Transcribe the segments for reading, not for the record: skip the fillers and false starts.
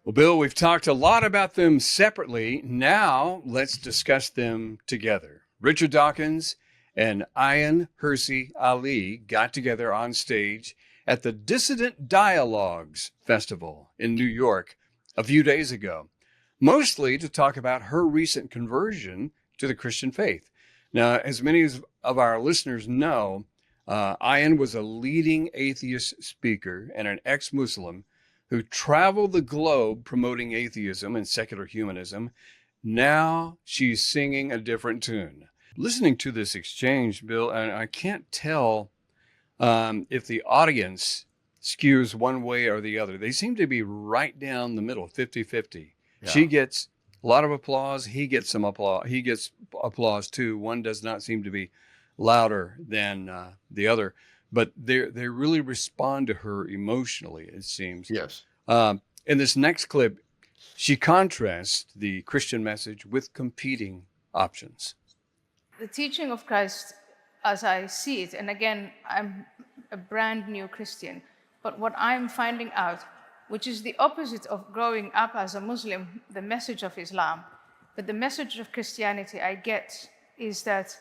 Well, Bill, we've talked a lot about them separately. Now let's discuss them together. Richard Dawkins and Ayaan Hirsi Ali got together on stage at the Dissident Dialogues Festival in New York a few days ago, mostly to talk about her recent conversion to the Christian faith. Now, as many of our listeners know, Ayaan was a leading atheist speaker and an ex Muslim who traveled the globe promoting atheism and secular humanism. Now she's singing a different tune. Listening to this exchange, Bill, and I can't tell if the audience skews one way or the other. They seem to be right down the middle, 50-50. She Yeah. gets a lot of applause. He gets some applause. He gets applause too. One does not seem to be louder than the other, but they really respond to her emotionally, it seems. Yes. In this next clip, she contrasts the Christian message with competing options. The teaching of Christ, as I see it, and again, I'm a brand new Christian, but what I'm finding out, which is the opposite of growing up as a Muslim, the message of Islam, but the message of Christianity I get is that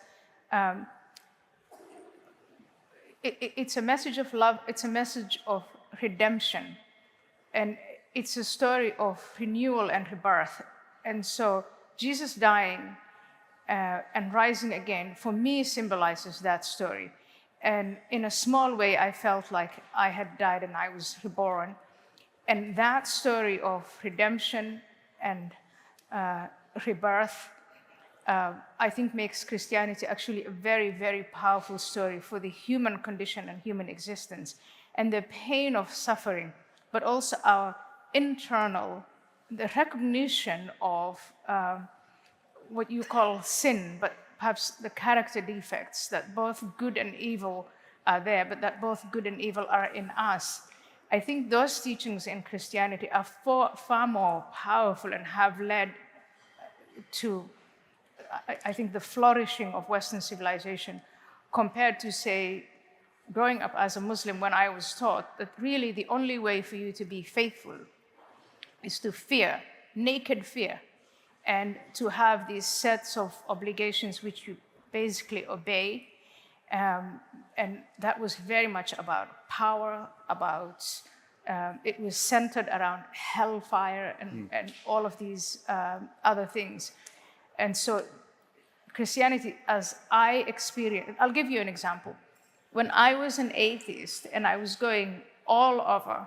it's a message of love, it's a message of redemption, and it's a story of renewal and rebirth. And so Jesus dying and rising again, for me, symbolizes that story. And in a small way, I felt like I had died and I was reborn. And that story of redemption and rebirth, I think makes Christianity actually a very, very powerful story for the human condition and human existence, and the pain of suffering, but also our internal, the recognition of what you call sin, but perhaps the character defects, that both good and evil are there, but that both good and evil are in us. I think those teachings in Christianity are far more powerful and have led to, I think, the flourishing of Western civilization compared to, say, growing up as a Muslim, when I was taught that really the only way for you to be faithful is to fear, naked fear, and to have these sets of obligations which you basically obey. And that was very much about power, about, it was centered around hellfire and all of these other things. And so Christianity, as I experienced, I'll give you an example. When I was an atheist and I was going all over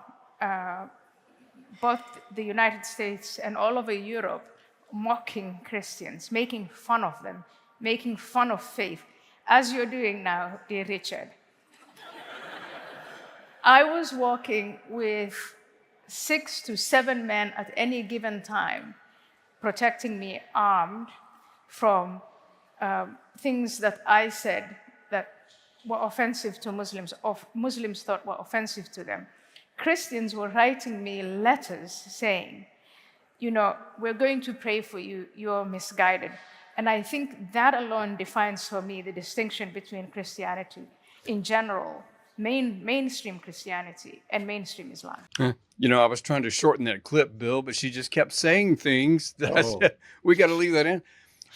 both the United States and all over Europe, mocking Christians, making fun of them, making fun of faith, as you're doing now, dear Richard. I was walking with 6 to 7 men at any given time, protecting me, armed, from things that I said that were offensive to Muslims, or Muslims thought were offensive to them. Christians were writing me letters saying, you know, we're going to pray for you, you're misguided. And I think that alone defines for me the distinction between Christianity in general, mainstream Christianity, and mainstream Islam. You know, I was trying to shorten that clip, Bill, but she just kept saying things that I Oh. said, we got to leave that in.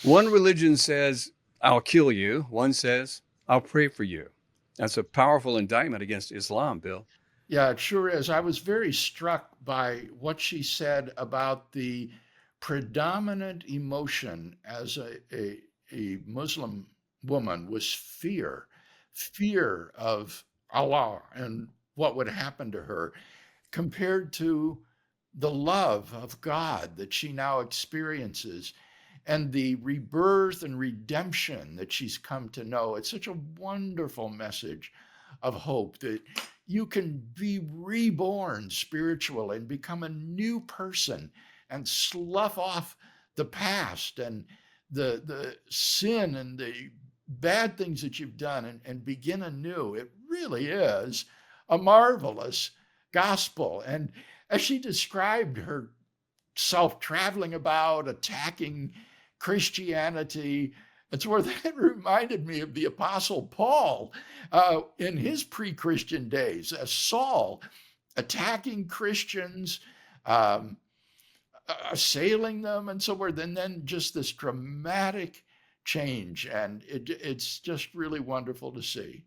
One religion says, I'll kill you. One says, I'll pray for you. That's a powerful indictment against Islam, Bill. Yeah, it sure is. I was very struck by what she said about the predominant emotion as a Muslim woman was fear of Allah and what would happen to her, compared to the love of God that she now experiences and the rebirth and redemption that she's come to know. It's such a wonderful message of hope that you can be reborn spiritually and become a new person and slough off the past and the sin and the bad things that you've done and begin anew. It really is a marvelous gospel. And as she described herself traveling about, attacking Christianity, it's where that reminded me of the Apostle Paul in his pre-Christian days, as Saul attacking Christians, assailing them and so forth, and then just this dramatic change. And it's just really wonderful to see.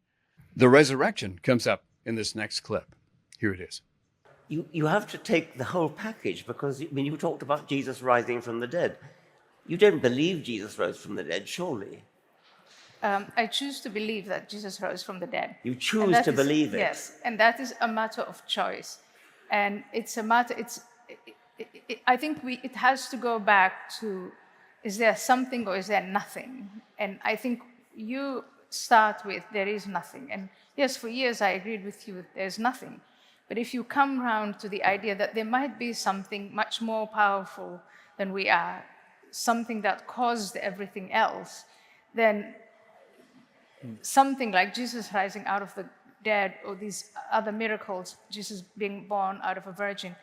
The resurrection comes up in this next clip. Here it is. You have to take the whole package, because when you talked about Jesus rising from the dead, you don't believe Jesus rose from the dead, surely. I choose to believe that Jesus rose from the dead. You choose to believe it. Yes, and that is a matter of choice. And it's a matter, I think it has to go back to, is there something or is there nothing? And I think you start with, there is nothing. And yes, for years I agreed with you, there's nothing. But if you come round to the idea that there might be something much more powerful than we are, something that caused everything else, then something like Jesus rising out of the dead, or these other miracles, Jesus being born out of a virgin,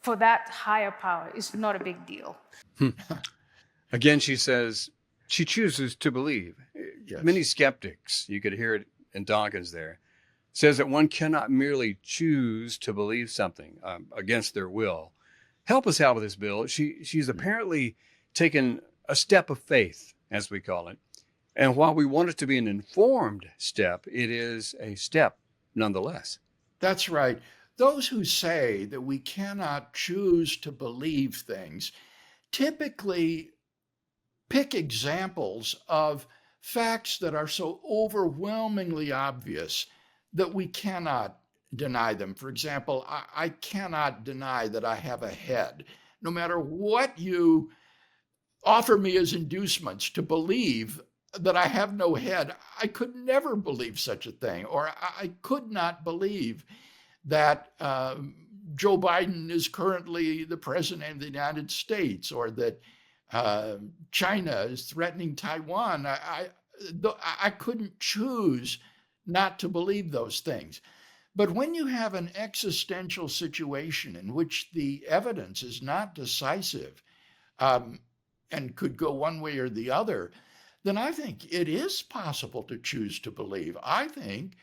for that higher power is not a big deal. Again, she says she chooses to believe. Yes. Many skeptics, you could hear it in Dawkins there, says that one cannot merely choose to believe something against their will. Help us out with this, Bill. She's apparently taken a step of faith, as we call it. And while we want it to be an informed step, it is a step nonetheless. That's right. Those who say that we cannot choose to believe things typically pick examples of facts that are so overwhelmingly obvious that we cannot deny them. For example, I cannot deny that I have a head. No matter what you offer me as inducements to believe that I have no head, I could never believe such a thing. Or I could not believe that Joe Biden is currently the president of the United States, or that China is threatening Taiwan. I couldn't choose not to believe those things. But when you have an existential situation in which the evidence is not decisive and could go one way or the other, then I think it is possible to choose to believe. I think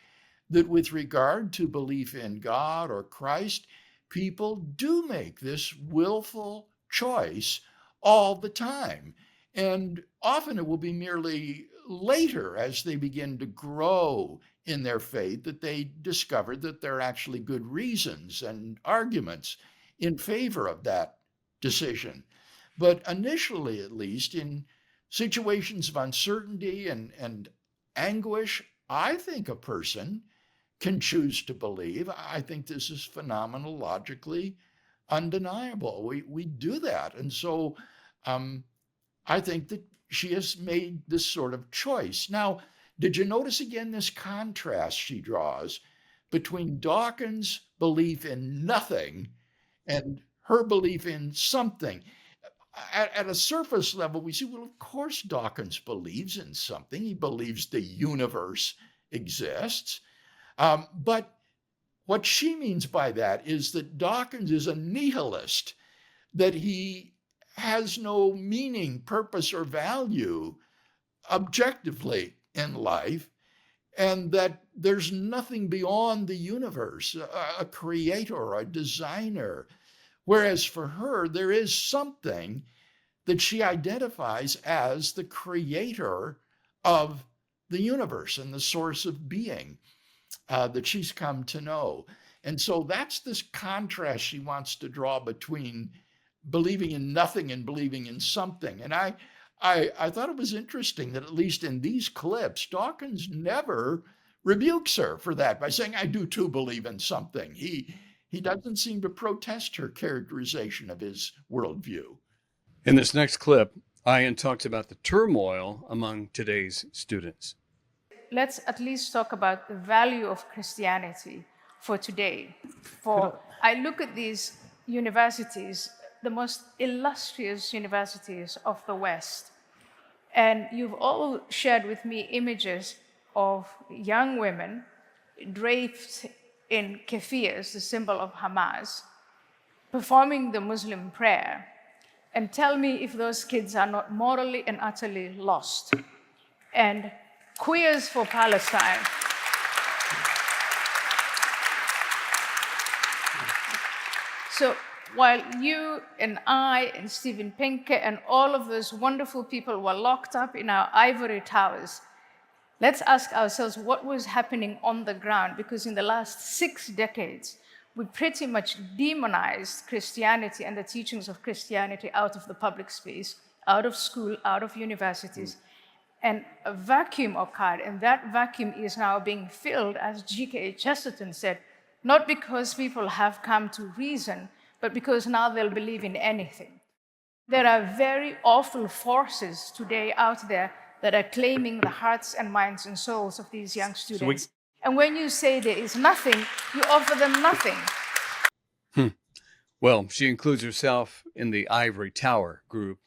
that with regard to belief in God or Christ, people do make this willful choice all the time. And often it will be merely later, as they begin to grow in their faith, that they discover that there are actually good reasons and arguments in favor of that decision. But initially, at least, in situations of uncertainty and anguish, I think a person can choose to believe. I think this is phenomenologically undeniable. We do that. And so I think that she has made this sort of choice. Now, did you notice again this contrast she draws between Dawkins' belief in nothing and her belief in something? At a surface level, we see, well, of course Dawkins believes in something. He believes the universe exists. But what she means by that is that Dawkins is a nihilist, that he has no meaning, purpose, or value objectively in life, and that there's nothing beyond the universe, a creator, a designer. Whereas for her, there is something that she identifies as the creator of the universe and the source of being that she's come to know. And so that's this contrast she wants to draw between believing in nothing and believing in something. And I thought it was interesting that at least in these clips, Dawkins never rebukes her for that by saying, I do too believe in something. He doesn't seem to protest her characterization of his worldview. In this next clip, Ayaan talks about the turmoil among today's students. Let's at least talk about the value of Christianity for today. For I look at these universities, the most illustrious universities of the West, and you've all shared with me images of young women draped in kefirs, the symbol of Hamas, performing the Muslim prayer. And tell me if those kids are not morally and utterly lost. And Queers for Palestine. So while you and I and Steven Pinker and all of those wonderful people were locked up in our ivory towers, let's ask ourselves what was happening on the ground, because in the last 6 decades, we pretty much demonized Christianity and the teachings of Christianity out of the public space, out of school, out of universities. And a vacuum occurred, and that vacuum is now being filled, as G.K. Chesterton said, not because people have come to reason, but because now they'll believe in anything. There are very awful forces today out there that are claiming the hearts and minds and souls of these young students. And when you say there is nothing, you offer them nothing. Well, she includes herself in the ivory tower group,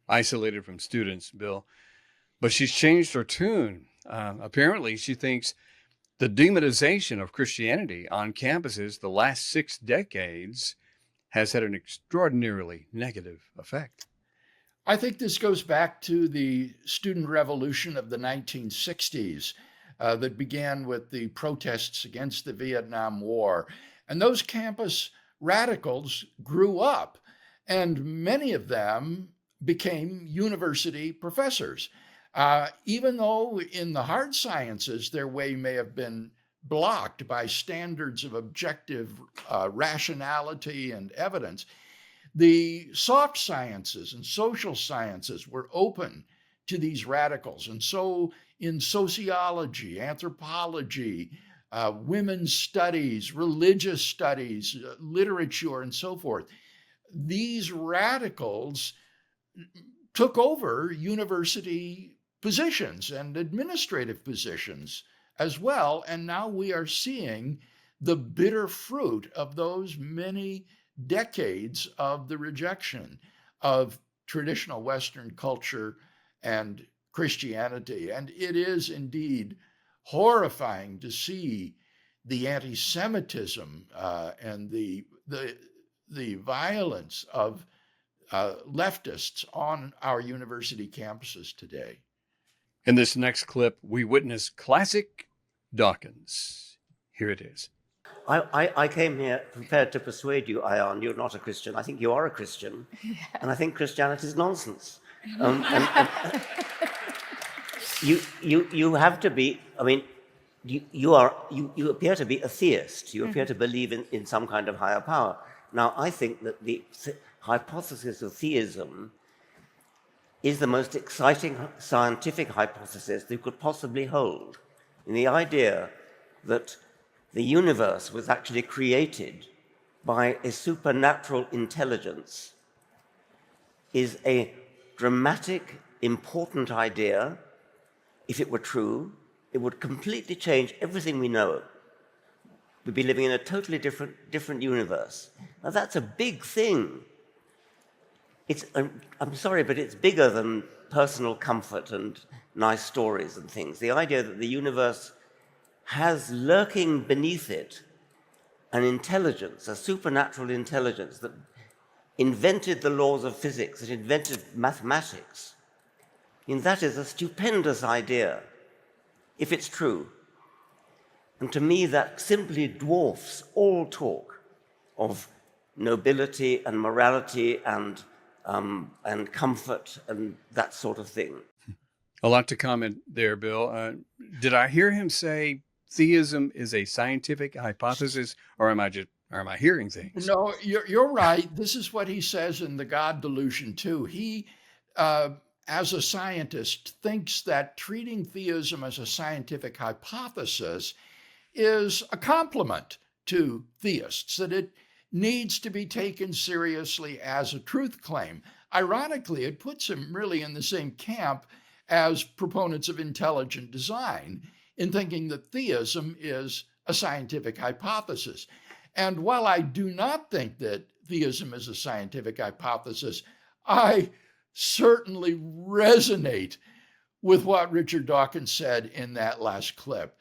isolated from students, Bill. But she's changed her tune. Apparently, she thinks the demonization of Christianity on campuses the last 6 decades has had an extraordinarily negative effect. I think this goes back to the student revolution of the 1960s that began with the protests against the Vietnam War. And those campus radicals grew up, and many of them became university professors. Even though in the hard sciences, their way may have been blocked by standards of objective rationality and evidence, the soft sciences and social sciences were open to these radicals. And so in sociology, anthropology, women's studies, religious studies, literature, and so forth, these radicals took over university positions and administrative positions as well. And now we are seeing the bitter fruit of those many decades of the rejection of traditional Western culture and Christianity. And it is indeed horrifying to see the anti-Semitism and the violence of leftists on our university campuses today. In this next clip, we witness classic Dawkins. Here it is. I came here prepared to persuade you, Ayaan, you're not a Christian. I think you are a Christian. Yeah. And I think Christianity is nonsense. You have to be, I mean, you appear to be a theist. You appear to believe in some kind of higher power. Now, I think that the hypothesis of theism is the most exciting scientific hypothesis that you could possibly hold. And the idea that the universe was actually created by a supernatural intelligence is a dramatic, important idea. If it were true, it would completely change everything we know. We'd be living in a totally different universe. Now, that's a big thing. I'm sorry, but it's bigger than personal comfort and nice stories and things. The idea that the universe has lurking beneath it an intelligence, a supernatural intelligence that invented the laws of physics, that invented mathematics. And that is a stupendous idea, if it's true. And to me, that simply dwarfs all talk of nobility and morality and comfort and that sort of thing. A lot to comment there, Bill. Did I hear him say theism is a scientific hypothesis, or am I hearing things? No, you're right. This is what he says in The God Delusion too. He, as a scientist, thinks that treating theism as a scientific hypothesis is a compliment to theists, that it needs to be taken seriously as a truth claim. Ironically, it puts him really in the same camp as proponents of intelligent design in thinking that theism is a scientific hypothesis. And while I do not think that theism is a scientific hypothesis, I certainly resonate with what Richard Dawkins said in that last clip,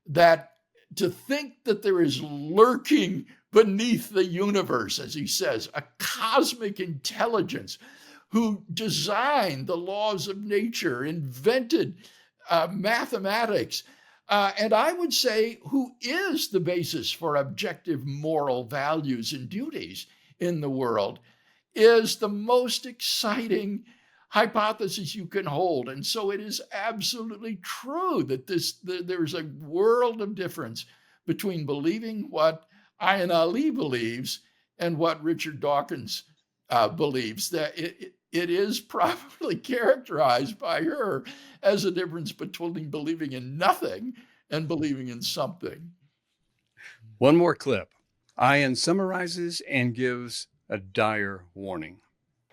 that to think that there is lurking beneath the universe, as he says, a cosmic intelligence who designed the laws of nature, invented mathematics, and I would say who is the basis for objective moral values and duties in the world is the most exciting hypothesis you can hold. And so it is absolutely true that there's a world of difference between believing what Ayaan Ali believes and what Richard Dawkins believes. That it is probably characterized by her as a difference between believing in nothing and believing in something. One more clip. Ayaan summarizes and gives a dire warning.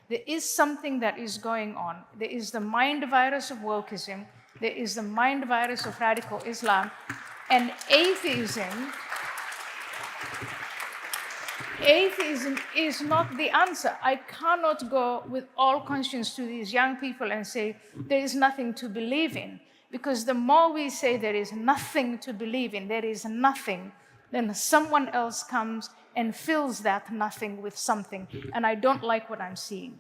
There is something that is going on. There is the mind virus of wokeism. There is the mind virus of radical Islam. And atheism is not the answer. I cannot go with all conscience to these young people and say, there is nothing to believe in. Because the more we say there is nothing to believe in, there is nothing, then someone else comes and fills that nothing with something. And I don't like what I'm seeing.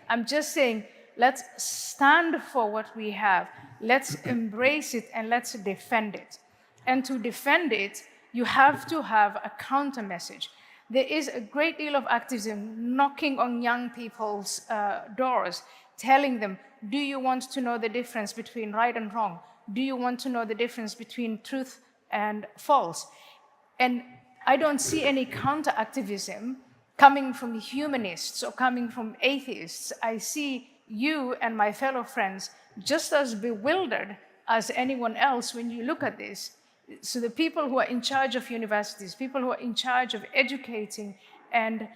I'm just saying, let's stand for what we have. Let's embrace it and let's defend it. And to defend it, you have to have a counter message. There is a great deal of activism knocking on young people's doors, telling them, do you want to know the difference between right and wrong? Do you want to know the difference between truth and false? And I don't see any counter activism coming from humanists or coming from atheists. I see you and my fellow friends just as bewildered as anyone else when you look at this. So the people who are in charge of universities, people who are in charge of educating and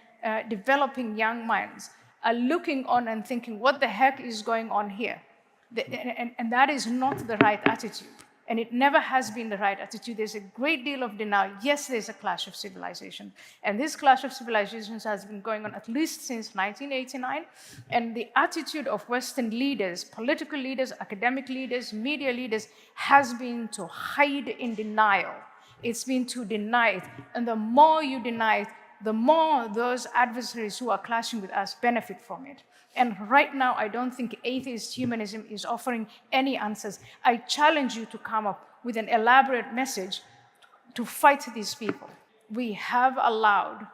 developing young minds are looking on and thinking, what the heck is going on here? And that is not the right attitude. And it never has been the right attitude. There's a great deal of denial. Yes, there's a clash of civilization. And this clash of civilizations has been going on at least since 1989. And the attitude of Western leaders, political leaders, academic leaders, media leaders, has been to hide in denial. It's been to deny it. And the more you deny it, the more those adversaries who are clashing with us benefit from it. And right now, I don't think atheist humanism is offering any answers. I challenge you to come up with an elaborate message to fight these people. We have allowed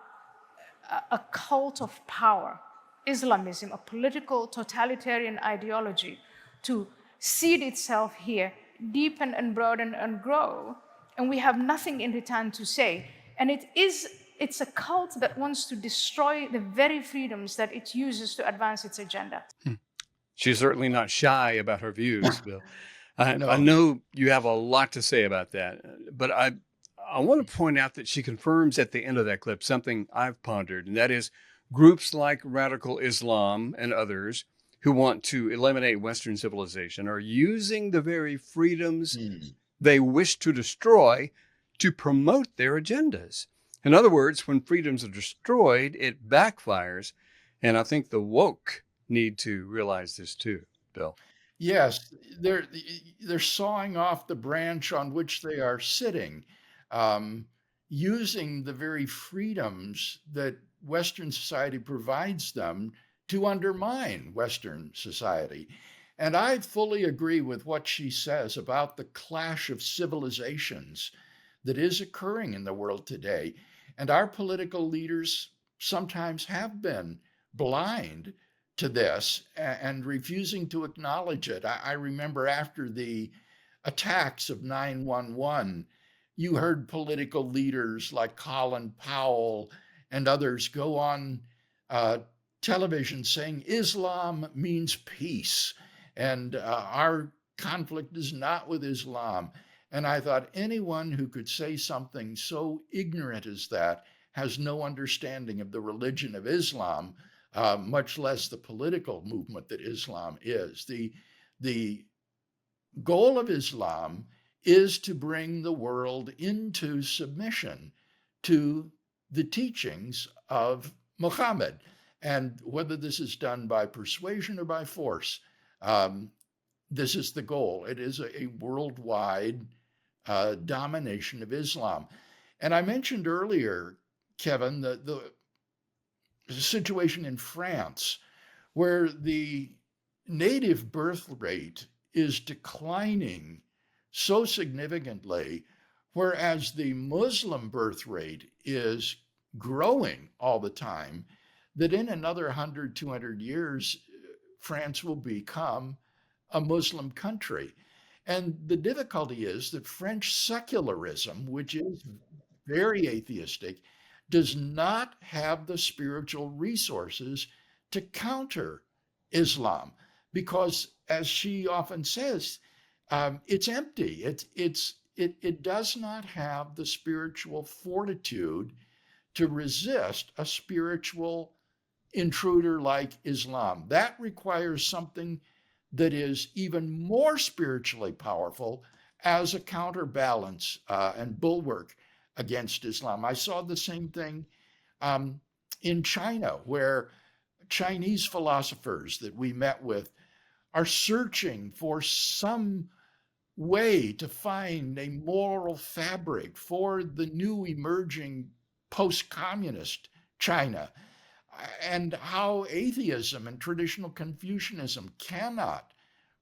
a cult of power, Islamism, a political totalitarian ideology, to seed itself here, deepen and broaden and grow, and we have nothing in return to say. And it's a cult that wants to destroy the very freedoms that it uses to advance its agenda. She's certainly not shy about her views, Bill. I No. know you have a lot to say about that, but I want to point out that she confirms at the end of that clip something I've pondered, and that is groups like Radical Islam and others who want to eliminate Western civilization are using the very freedoms they wish to destroy to promote their agendas. In other words, when freedoms are destroyed, it backfires. And I think the woke need to realize this too, Bill. Yes, they're sawing off the branch on which they are sitting, using the very freedoms that Western society provides them to undermine Western society. And I fully agree with what she says about the clash of civilizations that is occurring in the world today. And our political leaders sometimes have been blind to this and refusing to acknowledge it. I remember after the attacks of 9/11, you heard political leaders like Colin Powell and others go on television saying Islam means peace and our conflict is not with Islam. And I thought anyone who could say something so ignorant as that has no understanding of the religion of Islam, much less the political movement that Islam is. The goal of Islam is to bring the world into submission to the teachings of Muhammad. And whether this is done by persuasion or by force, this is the goal. It is a worldwide domination of Islam. And I mentioned earlier, Kevin, the situation in France, where the native birth rate is declining so significantly, whereas the Muslim birth rate is growing all the time, that in another 100, 200 years, France will become a Muslim country. And the difficulty is that French secularism, which is very atheistic, does not have the spiritual resources to counter Islam, because, as she often says, it's empty. It does not have the spiritual fortitude to resist a spiritual intruder like Islam. That requires something that is even more spiritually powerful as a counterbalance and bulwark against Islam. I saw the same thing in China, where Chinese philosophers that we met with are searching for some way to find a moral fabric for the new emerging post-communist China, and how atheism and traditional Confucianism cannot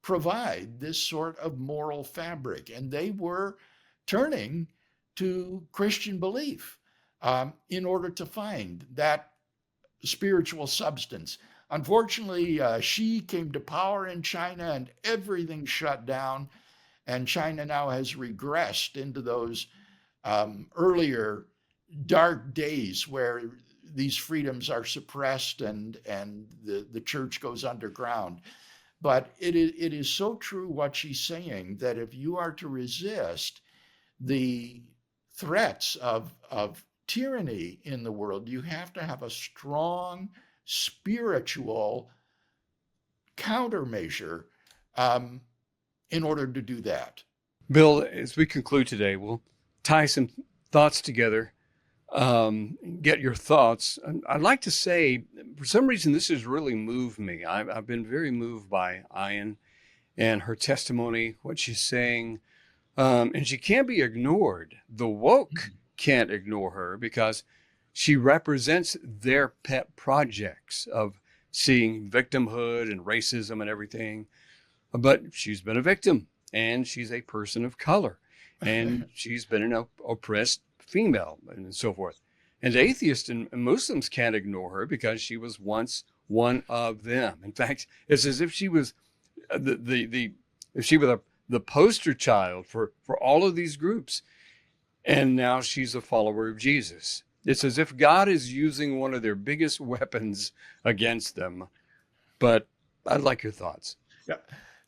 provide this sort of moral fabric. And they were turning to Christian belief in order to find that spiritual substance. Unfortunately, Xi came to power in China and everything shut down. And China now has regressed into those earlier dark days where these freedoms are suppressed and the church goes underground. But it is so true what she's saying, that if you are to resist the threats of tyranny in the world, you have to have a strong spiritual countermeasure in order to do that. Bill, as we conclude today, we'll tie some thoughts together, get your thoughts. I'd like to say, for some reason, this has really moved me. I've been very moved by Ayaan and her testimony, what she's saying. And she can't be ignored. The woke can't ignore her because she represents their pet projects of seeing victimhood and racism and everything. But she's been a victim, and she's a person of color, and she's been an oppressed female, and so forth. And atheists and Muslims can't ignore her because she was once one of them. In fact, it's as if she was the poster child for all of these groups. And now she's a follower of Jesus. It's as if God is using one of their biggest weapons against them. But I'd like your thoughts. Yeah.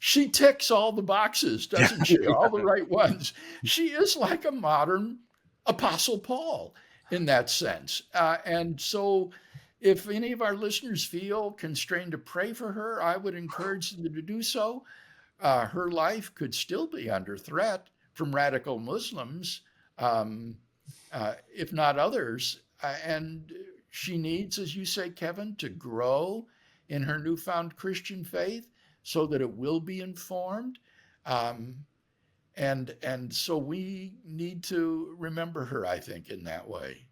She ticks all the boxes, doesn't she? All the right ones. She is like a modern Apostle Paul in that sense. And so if any of our listeners feel constrained to pray for her, I would encourage them to do so. Her life could still be under threat from radical Muslims, if not others. And she needs, as you say, Kevin, to grow in her newfound Christian faith so that it will be informed. And so we need to remember her, I think, in that way.